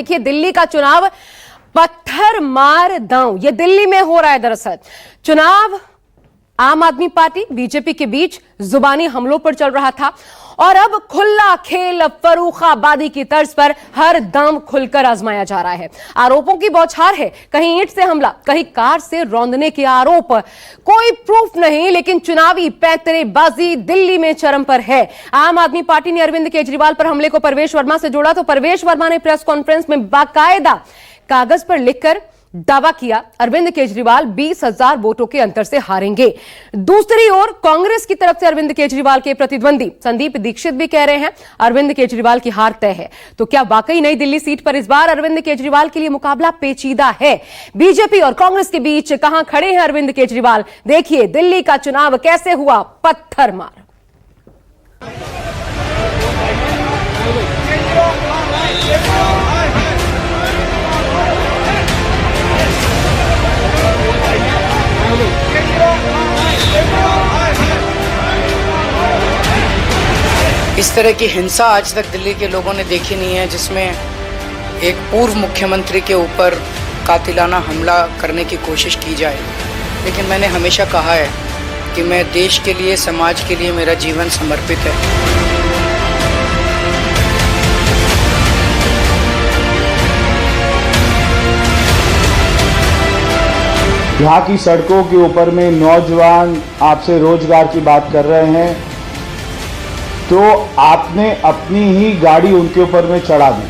देखिए, दिल्ली का चुनाव पत्थर मार दांव ये दिल्ली में हो रहा है। दरअसल चुनाव आम आदमी पार्टी बीजेपी के बीच जुबानी हमलों पर चल रहा था और अब खुला खेल फर्रुखाबादी की तर्ज पर हर दम खुलकर आजमाया जा रहा है। आरोपों की बौछार है, कहीं ईंट से हमला, कहीं कार से रौंदने के आरोप। कोई प्रूफ नहीं, लेकिन चुनावी पैंतरेबाजी दिल्ली में चरम पर है। आम आदमी पार्टी ने अरविंद केजरीवाल पर हमले को परवेश वर्मा से जोड़ा तो परवेश वर्मा ने प्रेस कॉन्फ्रेंस में बाकायदा कागज पर लिखकर दावा किया अरविंद केजरीवाल 20,000 वोटों के अंतर से हारेंगे। दूसरी ओर कांग्रेस की तरफ से अरविंद केजरीवाल के प्रतिद्वंदी संदीप दीक्षित भी कह रहे हैं अरविंद केजरीवाल की हार तय है। तो क्या वाकई नई दिल्ली सीट पर इस बार अरविंद केजरीवाल के लिए मुकाबला पेचीदा है? बीजेपी और कांग्रेस के बीच कहां खड़े हैं अरविंद केजरीवाल? देखिए दिल्ली का चुनाव कैसे हुआ पत्थर मार। इस तरह की हिंसा आज तक दिल्ली के लोगों ने देखी नहीं है, जिसमें एक पूर्व मुख्यमंत्री के ऊपर कातिलाना हमला करने की कोशिश की जाए। लेकिन मैंने हमेशा कहा है कि मैं देश के लिए, समाज के लिए मेरा जीवन समर्पित है। यहाँ की सड़कों के ऊपर में नौजवान आपसे रोजगार की बात कर रहे हैं, तो आपने अपनी ही गाड़ी उनके ऊपर में चढ़ा दी।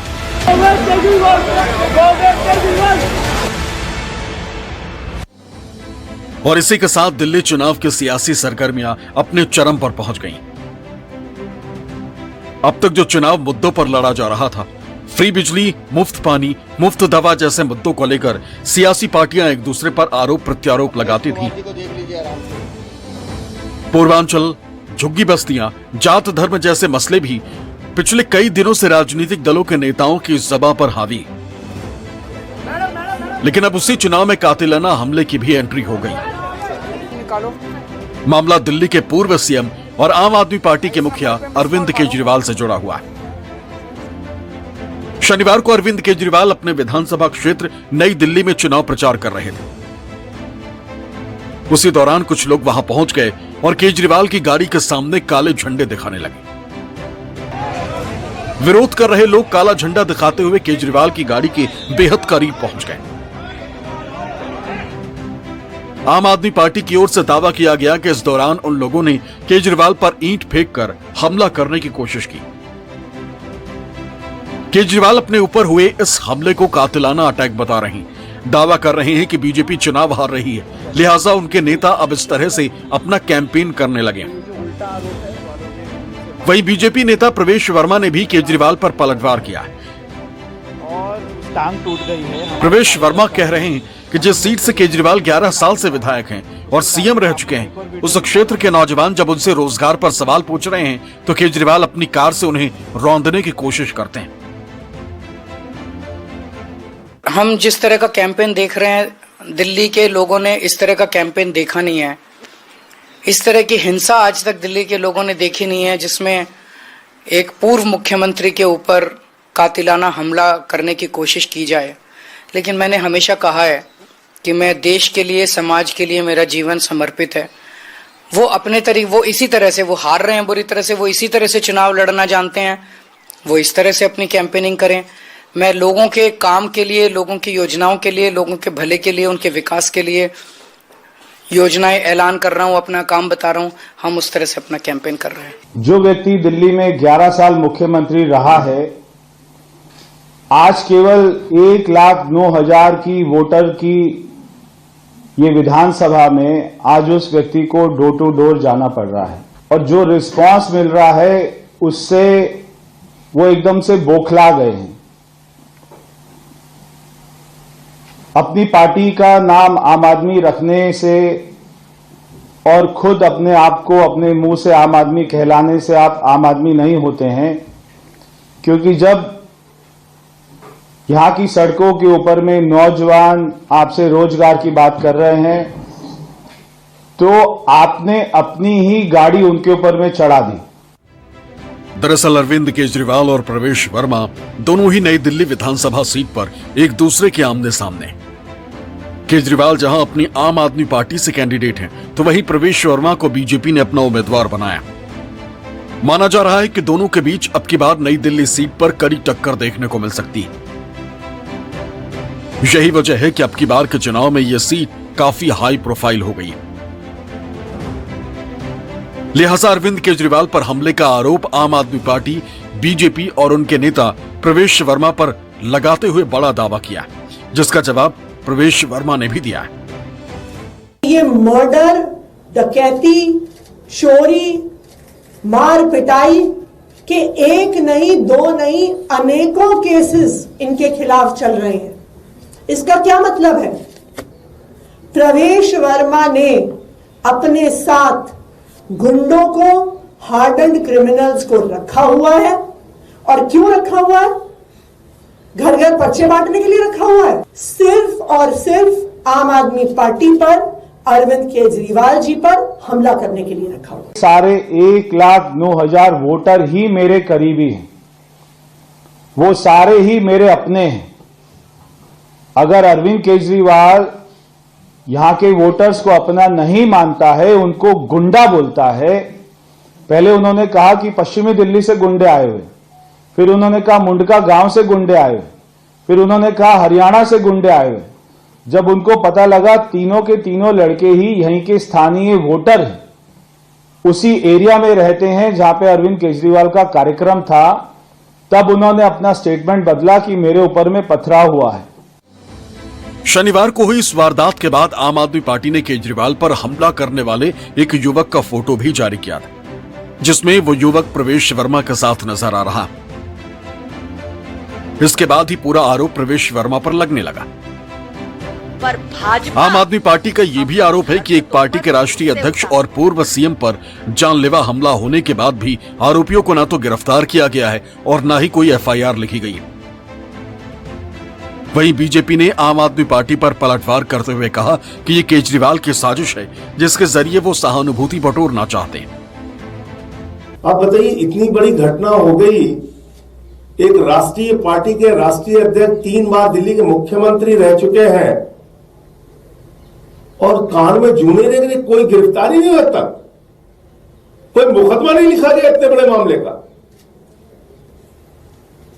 और इसी के साथ दिल्ली चुनाव की सियासी सरगर्मियां अपने चरम पर पहुंच गईं। अब तक जो चुनाव मुद्दों पर लड़ा जा रहा था, फ्री बिजली, मुफ्त पानी, मुफ्त दवा जैसे मुद्दों को लेकर सियासी पार्टियां एक दूसरे पर आरोप प्रत्यारोप लगाती थीं। पूर्वांचल, झुग्गी बस्तियां, जात धर्म जैसे मसले भी पिछले कई दिनों से राजनीतिक दलों के नेताओं की ज़बां पर हावी। लेकिन अब उसी चुनाव में कातिलाना हमले की भी एंट्री हो गई। मामला दिल्ली के पूर्व सीएम और आम आदमी पार्टी के मुखिया अरविंद केजरीवाल से जुड़ा हुआ है। शनिवार को अरविंद केजरीवाल अपने विधानसभा क्षेत्र नई दिल्ली में चुनाव प्रचार कर रहे थे। उसी दौरान कुछ लोग वहां पहुंच गए और केजरीवाल की गाड़ी के सामने काले झंडे दिखाने लगे। विरोध कर रहे लोग काला झंडा दिखाते हुए केजरीवाल की गाड़ी के बेहद करीब पहुंच गए। आम आदमी पार्टी की ओर से दावा किया गया कि इस दौरान उन लोगों ने केजरीवाल पर ईंट फेंककर हमला करने की कोशिश की। केजरीवाल अपने ऊपर हुए इस हमले को कातिलाना अटैक बता रही, दावा कर रहे हैं कि बीजेपी चुनाव हार रही है, लिहाजा उनके नेता अब इस तरह से अपना कैंपेन करने लगे। वहीं बीजेपी नेता प्रवेश वर्मा ने भी केजरीवाल पर पलटवार किया है और टांग टूट गई है। प्रवेश वर्मा कह रहे हैं कि जिस सीट से केजरीवाल 11 साल से विधायक हैं और सीएम रह चुके हैं, उस क्षेत्र के नौजवान जब उनसे रोजगार पर सवाल पूछ रहे हैं तो केजरीवाल अपनी कार से उन्हें रौंदने की कोशिश करते हैं। हम जिस तरह का कैंपेन देख रहे हैं, दिल्ली के लोगों ने इस तरह का कैंपेन देखा नहीं है। इस तरह की हिंसा आज तक दिल्ली के लोगों ने देखी नहीं है, जिसमें एक पूर्व मुख्यमंत्री के ऊपर कातिलाना हमला करने की कोशिश की जाए। लेकिन मैंने हमेशा कहा है कि मैं देश के लिए, समाज के लिए मेरा जीवन समर्पित है। वो अपने तरीके, वो इसी तरह से, वो हार रहे हैं बुरी तरह से, वो इसी तरह से चुनाव लड़ना जानते हैं, वो इस तरह से अपनी कैंपेनिंग करें। मैं लोगों के काम के लिए, लोगों की योजनाओं के लिए, लोगों के भले के लिए, उनके विकास के लिए योजनाएं ऐलान कर रहा हूं, अपना काम बता रहा हूं। हम उस तरह से अपना कैंपेन कर रहे हैं। जो व्यक्ति दिल्ली में 11 साल मुख्यमंत्री रहा है, आज केवल 1,09,000 की वोटर की ये विधानसभा में आज उस व्यक्ति को डोर टू डोर जाना पड़ रहा है और जो रिस्पांस मिल रहा है उससे वो एकदम से बौखला गए हैं। अपनी पार्टी का नाम आम आदमी रखने से और खुद अपने आप को अपने मुंह से आम आदमी कहलाने से आप आम आदमी नहीं होते हैं, क्योंकि जब यहाँ की सड़कों के ऊपर में नौजवान आपसे रोजगार की बात कर रहे हैं, तो आपने अपनी ही गाड़ी उनके ऊपर में चढ़ा दी। दरअसल अरविंद केजरीवाल और प्रवेश वर्मा दोनों ही नई दिल्ली विधानसभा सीट पर एक दूसरे के आमने सामने। केजरीवाल जहां अपनी आम आदमी पार्टी से कैंडिडेट हैं, तो वहीं प्रवेश वर्मा को बीजेपी ने अपना उम्मीदवार बनाया। माना जा रहा है कि दोनों के बीच अब की बार नई दिल्ली सीट पर कड़ी टक्कर देखने को मिल सकती है। यही वजह है कि अब की बार के चुनाव में यह सीट काफी हाई प्रोफाइल हो गई है। लिहाजा अरविंद केजरीवाल पर हमले का आरोप आम आदमी पार्टी, बीजेपी और उनके नेता प्रवेश वर्मा पर लगाते हुए बड़ा दावा किया, जिसका जवाब प्रवेश वर्मा ने भी दिया है। ये मर्डर, डकैती, चोरी, मार पिटाई के एक नहीं, दो नहीं, अनेकों केसेस इनके खिलाफ चल रहे हैं। इसका क्या मतलब है? प्रवेश वर्मा ने अपने साथ गुंडों को, हार्डन्ड क्रिमिनल्स को रखा हुआ है। और क्यों रखा हुआ है? घर घर पर्चे बांटने के लिए रखा हुआ है। सिर्फ और सिर्फ आम आदमी पार्टी पर, अरविंद केजरीवाल जी पर हमला करने के लिए रखा हुआ है। सारे 1,09,000 वोटर ही मेरे करीबी हैं, वो सारे ही मेरे अपने हैं। अगर अरविंद केजरीवाल यहां के वोटर्स को अपना नहीं मानता है, उनको गुंडा बोलता है, पहले उन्होंने कहा कि पश्चिमी दिल्ली से गुंडे आए हुए, फिर उन्होंने कहा मुंडका गांव से गुंडे आए हुए, फिर उन्होंने कहा हरियाणा से गुंडे आए हुए। जब उनको पता लगा तीनों के तीनों लड़के ही यहीं के स्थानीय वोटर हैं, उसी एरिया में रहते हैं जहां पे अरविंद केजरीवाल का कार्यक्रम था, तब उन्होंने अपना स्टेटमेंट बदला कि मेरे ऊपर में पथराव हुआ है। शनिवार को हुई इस वारदात के बाद आम आदमी पार्टी ने केजरीवाल पर हमला करने वाले एक युवक का फोटो भी जारी किया था, जिसमें वो युवक प्रवेश वर्मा के साथ नजर आ रहा। इसके बाद ही पूरा आरोप प्रवेश वर्मा पर लगने लगा। पर भाजपा आम आदमी पार्टी का यह भी आरोप है कि एक पार्टी के राष्ट्रीय अध्यक्ष और पूर्व सीएम पर जानलेवा हमला होने के बाद भी आरोपियों को न तो गिरफ्तार किया गया है और न ही कोई एफआईआर लिखी गई है। वहीं बीजेपी ने आम आदमी पार्टी पर पलटवार करते हुए कहा कि ये केजरीवाल की साजिश है, जिसके जरिए वो सहानुभूति बटोरना चाहते हैं। आप बताइए, इतनी बड़ी घटना हो गई, एक राष्ट्रीय पार्टी के राष्ट्रीय अध्यक्ष 3 बार दिल्ली के मुख्यमंत्री रह चुके हैं और कान में जूने रह, कोई गिरफ्तारी नहीं हुई तक, कोई मुकदमा नहीं लिखा गया इतने बड़े मामले का।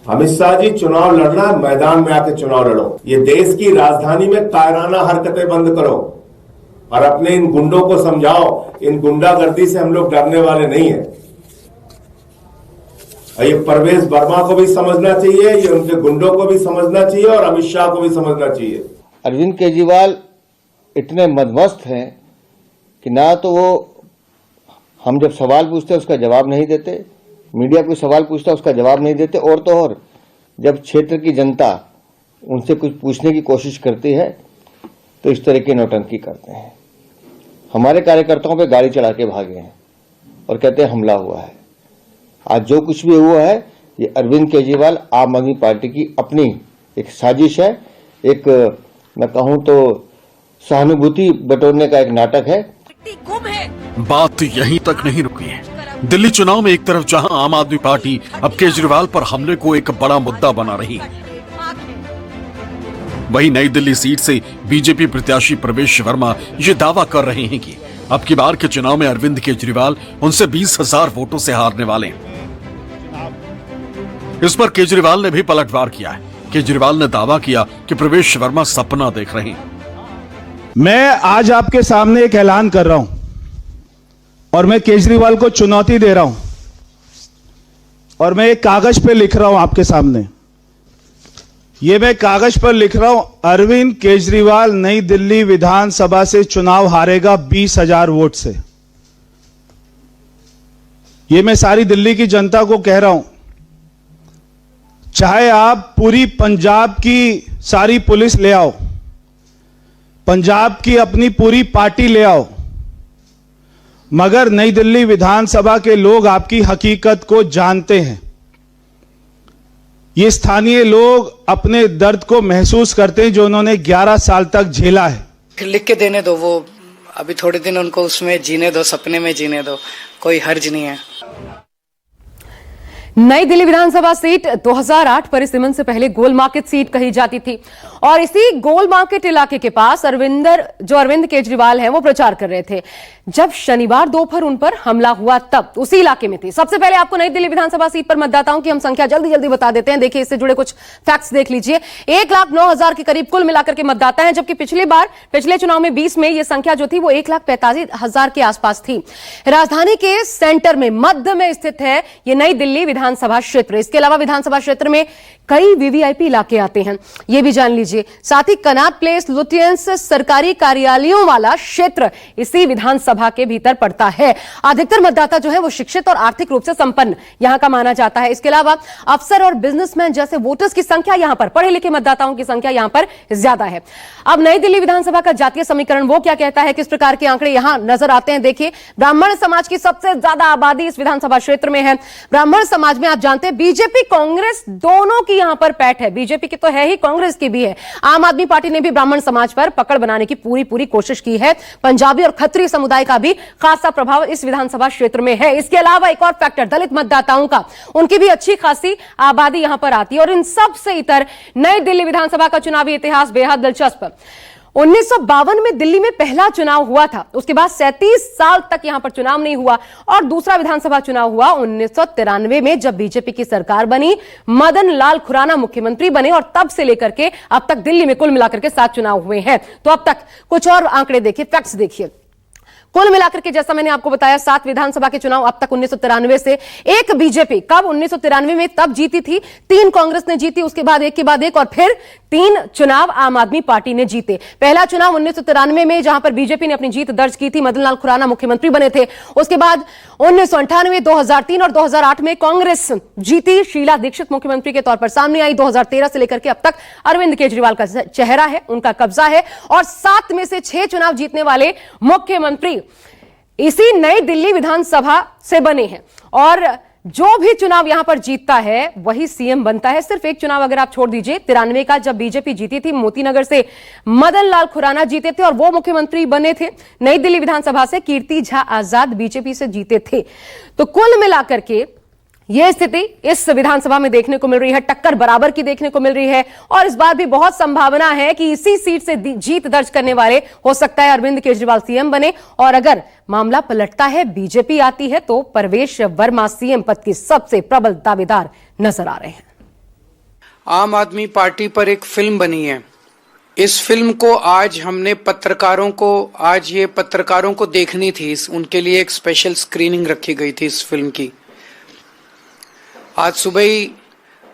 अमित शाह जी, चुनाव लड़ना है, मैदान में आके चुनाव लड़ो। ये देश की राजधानी में कायराना हरकतें बंद करो और अपने इन गुंडों को समझाओ, इन गुंडागर्दी से हम लोग डरने वाले नहीं है। ये प्रवेश वर्मा को भी समझना चाहिए, ये उनके गुंडों को भी समझना चाहिए और अमित शाह को भी समझना चाहिए। अरविंद केजरीवाल इतने मदमस्त हैं कि ना तो वो हम जब सवाल पूछते उसका जवाब नहीं देते, मीडिया कोई सवाल पूछता उसका जवाब नहीं देते, और तो और जब क्षेत्र की जनता उनसे कुछ पूछने की कोशिश करती है तो इस तरह की नौटंकी करते हैं। हमारे कार्यकर्ताओं पे गाड़ी चढ़ा के भागे हैं और कहते हैं हमला हुआ है। आज जो कुछ भी हुआ है ये अरविंद केजरीवाल आम आदमी पार्टी की अपनी एक साजिश है, एक मैं कहूं तो सहानुभूति बटोरने का एक नाटक है। गुम है। बात यहीं तक नहीं रुकी है। दिल्ली चुनाव में एक तरफ जहां आम आदमी पार्टी अब केजरीवाल पर हमले को एक बड़ा मुद्दा बना रही है, वहीं नई दिल्ली सीट से बीजेपी प्रत्याशी प्रवेश वर्मा ये दावा कर रहे हैं कि अब की बार के चुनाव में अरविंद केजरीवाल उनसे 20,000 वोटों से हारने वाले हैं। इस पर केजरीवाल ने भी पलटवार किया है। केजरीवाल ने दावा किया कि प्रवेश वर्मा सपना देख रहे हैं। मैं आज आपके सामने एक ऐलान कर रहा हूं और मैं केजरीवाल को चुनौती दे रहा हूं और मैं एक कागज पे लिख रहा हूं आपके सामने। ये मैं कागज पर लिख रहा हूं, अरविंद केजरीवाल नई दिल्ली विधानसभा से चुनाव हारेगा 20,000 वोट से। ये मैं सारी दिल्ली की जनता को कह रहा हूं, चाहे आप पूरी पंजाब की सारी पुलिस ले आओ, पंजाब की अपनी पूरी पार्टी ले आओ, मगर नई दिल्ली विधानसभा के लोग आपकी हकीकत को जानते हैं। ये स्थानीय लोग अपने दर्द को महसूस करते हैं जो उन्होंने 11 साल तक झेला है। लिख के देने दो, वो अभी थोड़े दिन उनको उसमें जीने दो, सपने में जीने दो, कोई हर्ज नहीं है। नई दिल्ली विधानसभा सीट 2008 परिसीमन से पहले गोल मार्केट सीट कही जाती थी और इसी गोल मार्केट इलाके के पास अरविंद केजरीवाल हैं वो प्रचार कर रहे थे। जब शनिवार दोपहर उन पर हमला हुआ तब उसी इलाके में थी। सबसे पहले आपको नई दिल्ली विधानसभा सीट पर मतदाताओं की हम संख्या जल्दी बता देते हैं। देखिए, इससे जुड़े कुछ फैक्ट्स देख लीजिए। 1,09,000 के करीब कुल मिलाकर के मतदाता हैं, जबकि पिछले चुनाव में 20 में यह संख्या जो थी वो 1,45,000 के आसपास थी। राजधानी के सेंटर में मध्य में स्थित है ये नई दिल्ली विधानसभा क्षेत्र। इसके अलावा विधानसभा क्षेत्र में कई वीवीआईपी इलाके आते हैं, ये भी जान लीजिए। साथ ही कनॉट प्लेस, लुटियंस, सरकारी कार्यालयों वाला क्षेत्र इसी विधानसभा के भीतर पड़ता है। अधिकतर मतदाता जो है वो शिक्षित और आर्थिक रूप से संपन्न यहां का माना जाता है। इसके अलावा अफसर और बिजनेसमैन जैसे वोटर्स की संख्या यहां पर, पढ़े लिखे मतदाताओं की संख्या यहां पर ज्यादा है। अब नई दिल्ली विधानसभा का जातीय समीकरण वो क्या कहता है, किस प्रकार के आंकड़े यहां नजर आते हैं, देखिए। ब्राह्मण समाज की सबसे ज्यादा आबादी इस विधानसभा क्षेत्र में है। ब्राह्मण समाज में आप जानते हैं बीजेपी कांग्रेस दोनों की यहां पर पैठ है। बीजेपी की तो है ही, कांग्रेस की भी है। आम आदमी पार्टी ने भी ब्राह्मण समाज पर पकड़ बनाने की पूरी कोशिश की है। पंजाबी और खत्री समुदाय का भी खासा प्रभाव इस विधानसभा क्षेत्र में है। इसके अलावा एक और फैक्टर दलित मतदाताओं का, उनकी भी अच्छी खासी आबादी यहां पर आती है। और इन सब से इतर नई दिल्ली विधानसभा का चुनावी इतिहास बेहद दिलचस्प। 1952 में दिल्ली में पहला चुनाव हुआ था, उसके बाद 37 साल तक यहां पर चुनाव नहीं हुआ। और दूसरा विधानसभा चुनाव हुआ 1993 में, जब बीजेपी की सरकार बनी, मदन लाल खुराना मुख्यमंत्री बने और तब से लेकर के अब तक दिल्ली में कुल मिलाकर के 7 चुनाव हुए हैं। तो अब तक कुछ और आंकड़े देखिए, फैक्ट्स देखिए। कुल मिलाकर के जैसा मैंने आपको बताया 7 विधानसभा के चुनाव अब तक 1993 से। एक बीजेपी कब 1993 में तब जीती थी, 3 कांग्रेस ने जीती, उसके बाद एक के बाद एक, और फिर 3 चुनाव आम आदमी पार्टी ने जीते। पहला चुनाव 1993 में जहां पर बीजेपी ने अपनी जीत दर्ज की थी, मदन लाल खुराना मुख्यमंत्री बने थे। उसके बाद 1998, 2003 और 2008 में कांग्रेस जीती, शीला दीक्षित मुख्यमंत्री के तौर पर सामने आई। 2013 से लेकर के अब तक अरविंद केजरीवाल का चेहरा है, उनका कब्जा है। और 7 में से 6 चुनाव जीतने वाले मुख्यमंत्री इसी नई दिल्ली विधानसभा से बने हैं। और जो भी चुनाव यहां पर जीतता है वही सीएम बनता है। सिर्फ एक चुनाव अगर आप छोड़ दीजिए, 93 का, जब बीजेपी जीती थी, मोतीनगर से मदन लाल खुराना जीते थे और वो मुख्यमंत्री बने थे। नई दिल्ली विधानसभा से कीर्ति झा आजाद बीजेपी से जीते थे। तो कुल मिलाकर के यह स्थिति इस विधानसभा में देखने को मिल रही है, टक्कर बराबर की देखने को मिल रही है। और इस बार भी बहुत संभावना है कि इसी सीट से जीत दर्ज करने वाले हो सकता है अरविंद केजरीवाल सीएम बने। और अगर मामला पलटता है, बीजेपी आती है, तो परवेश वर्मा सीएम पद की सबसे प्रबल दावेदार नजर आ रहे हैं। आम आदमी पार्टी पर एक फिल्म बनी है। इस फिल्म को आज हमने पत्रकारों को देखनी थी, उनके लिए एक स्पेशल स्क्रीनिंग रखी गई थी इस फिल्म की। आज सुबह ही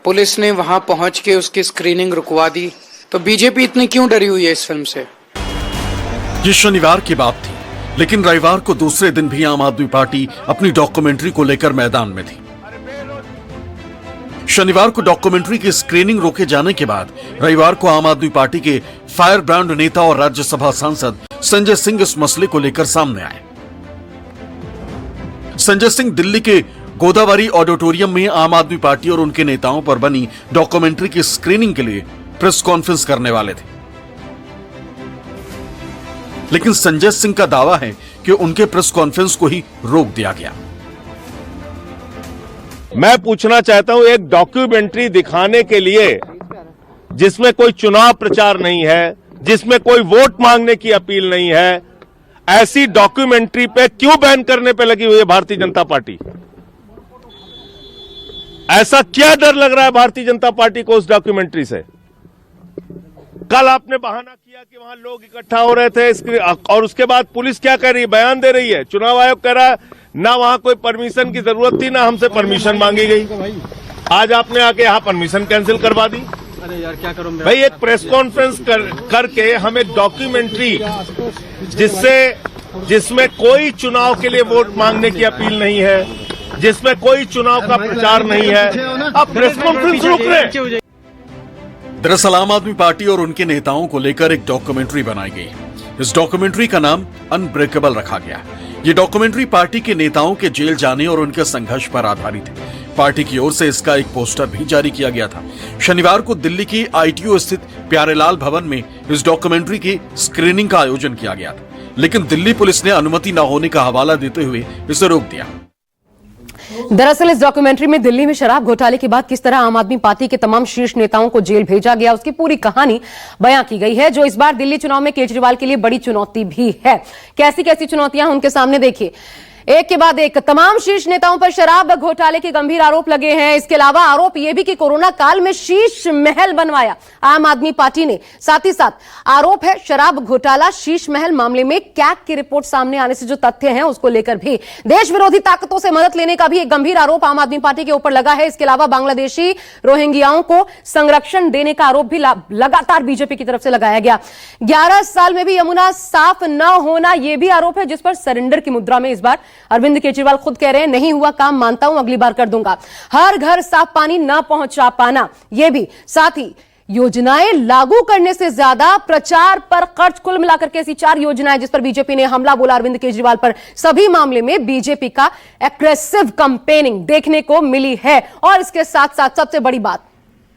पुलिस ने वहां पहुंच के उसकी स्क्रीनिंग रुकवा दी। तो बीजेपी इतनी क्यों डरी हुई है इस फिल्म से? ये शनिवार की बात थी, लेकिन रविवार को दूसरे दिन भी आम आदमी पार्टी अपनी डॉक्यूमेंट्री को लेकर मैदान में थी। शनिवार को डॉक्यूमेंट्री की स्क्रीनिंग रोके जाने के बाद रविवार को आम आदमी पार्टी के फायर ब्रांड नेता और राज्यसभा सांसद संजय सिंह इस मसले को लेकर सामने आए। संजय सिंह दिल्ली के गोदावरी ऑडिटोरियम में आम आदमी पार्टी और उनके नेताओं पर बनी डॉक्यूमेंट्री की स्क्रीनिंग के लिए प्रेस कॉन्फ्रेंस करने वाले थे। लेकिन संजय सिंह का दावा है कि उनके प्रेस कॉन्फ्रेंस को ही रोक दिया गया। मैं पूछना चाहता हूं, एक डॉक्यूमेंट्री दिखाने के लिए जिसमें कोई चुनाव प्रचार नहीं है, जिसमें कोई वोट मांगने की अपील नहीं है, ऐसी डॉक्यूमेंट्री पे क्यों बैन करने पे लगी हुई है भारतीय जनता पार्टी? ऐसा क्या डर लग रहा है भारतीय जनता पार्टी को उस डॉक्यूमेंट्री से? कल आपने बहाना किया कि वहां लोग इकट्ठा हो रहे थे, और उसके बाद पुलिस क्या कह रही है, बयान दे रही है। चुनाव आयोग कह रहा है ना वहां कोई परमिशन की जरूरत थी, ना हमसे परमिशन मांगी गई। आज आपने आके यहां परमिशन कैंसिल करवा दी। अरे यार क्या करूं भाई, एक प्रेस कॉन्फ्रेंस करके हम एक डॉक्यूमेंट्री जिसमें कोई चुनाव के लिए वोट मांगने की अपील नहीं है, जिसमें कोई चुनाव का प्रचार नहीं है, अब प्रेस कॉन्फ्रेंस रोक रहे। दरअसल आम आदमी पार्टी और उनके नेताओं को लेकर एक डॉक्यूमेंट्री बनाई गई। इस डॉक्यूमेंट्री का नाम अनब्रेकेबल रखा गया। ये डॉक्यूमेंट्री पार्टी के नेताओं के जेल जाने और उनके संघर्ष पर आधारित है। पार्टी की ओर से इसका एक पोस्टर भी जारी किया गया था। शनिवार को दिल्ली की ITO स्थित प्यारेलाल भवन में इस डॉक्यूमेंट्री की स्क्रीनिंग का आयोजन किया गया था, लेकिन दिल्ली पुलिस ने अनुमति न होने का हवाला देते हुए इसे रोक दिया। दरअसल इस डॉक्यूमेंट्री में दिल्ली में शराब घोटाले के बाद किस तरह आम आदमी पार्टी के तमाम शीर्ष नेताओं को जेल भेजा गया, उसकी पूरी कहानी बयां की गई है, जो इस बार दिल्ली चुनाव में केजरीवाल के लिए बड़ी चुनौती भी है। कैसी कैसी चुनौतियां उनके सामने, देखिए एक के बाद एक तमाम शीर्ष नेताओं पर शराब घोटाले के गंभीर आरोप लगे हैं। इसके अलावा आरोप यह भी कि कोरोना काल में शीश महल बनवाया आम आदमी पार्टी ने। साथ ही साथ आरोप है शराब घोटाला शीश महल मामले में कैग की रिपोर्ट सामने आने से जो तथ्य हैं उसको लेकर भी देश विरोधी ताकतों से मदद लेने का भी एक गंभीर आरोप आम आदमी पार्टी के ऊपर लगा है। इसके अलावा बांग्लादेशी रोहिंग्याओं को संरक्षण देने का आरोप भी लगातार बीजेपी की तरफ से लगाया गया। 11 साल में भी यमुना साफ न होना यह भी आरोप है, जिस पर सरेंडर की मुद्रा में इस बार अरविंद केजरीवाल खुद कह रहे हैं, नहीं हुआ काम मानता हूं, अगली बार कर दूंगा। हर घर साफ पानी न पहुंचा पाना यह भी, साथ ही योजनाएं लागू करने से ज्यादा प्रचार पर खर्च, कुल मिलाकर के ऐसी 4 योजनाएं जिस पर बीजेपी ने हमला बोला अरविंद केजरीवाल पर। सभी मामले में बीजेपी का एग्रेसिव कैंपेनिंग देखने को मिली है। और इसके साथ साथ सबसे बड़ी बात,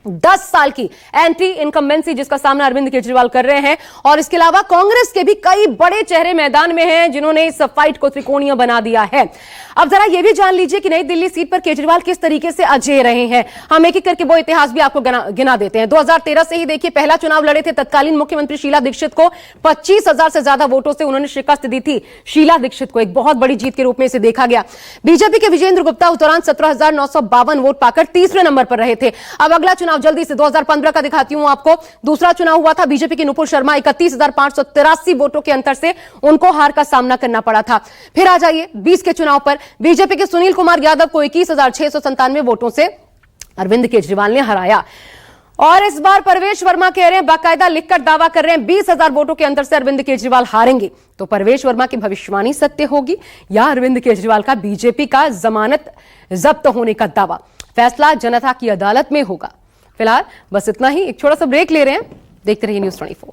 10 साल की एंटी इनकम्बेंसी जिसका सामना अरविंद केजरीवाल कर रहे हैं। और इसके अलावा कांग्रेस के भी कई बड़े चेहरे मैदान में हैं जिन्होंने इस फाइट को त्रिकोणीय बना दिया है। अब जरा यह भी जान लीजिए कि नई दिल्ली सीट पर केजरीवाल किस तरीके से अजय रहे हैं। हम एक एक करके वो इतिहास भी आपको गिना देते हैं। 2013 से ही देखिए, पहला चुनाव लड़े थे तत्कालीन मुख्यमंत्री शीला दीक्षित को 25,000 से ज्यादा वोटों से उन्होंने शिकस्त दी थी। शीला दीक्षित को एक बहुत बड़ी जीत के रूप में इसे देखा गया। बीजेपी के विजेंद्र गुप्ता उस दौरान 17,952 वोट पाकर तीसरे नंबर पर रहे थे। अब अगला चुनाव जल्दी से 2015 का दिखाती हूं आपको। दूसरा चुनाव हुआ था, बीजेपी की नुपुर शर्मा 31,583 वोटों के अंतर से उनको हार का सामना करना पड़ा था। फिर आ जाइए 20 के चुनाव पर, बीजेपी के सुनील कुमार यादव को 21,697 वोटों से अरविंद केजरीवाल ने हराया। और इस बार परवेश वर्मा कह रहे हैं, बाकायदा लिखकर दावा कर रहे हैं, 20,000 वोटों के अंतर से अरविंद केजरीवाल हारेंगे। तो परवेश वर्मा की भविष्यवाणी सत्य होगी या अरविंद केजरीवाल का बीजेपी का जमानत जब्त होने का दावा? फैसला जनता की अदालत में होगा। फिलहाल बस इतना ही, एक छोटा सा ब्रेक ले रहे हैं, देखते रहिए न्यूज़ 24।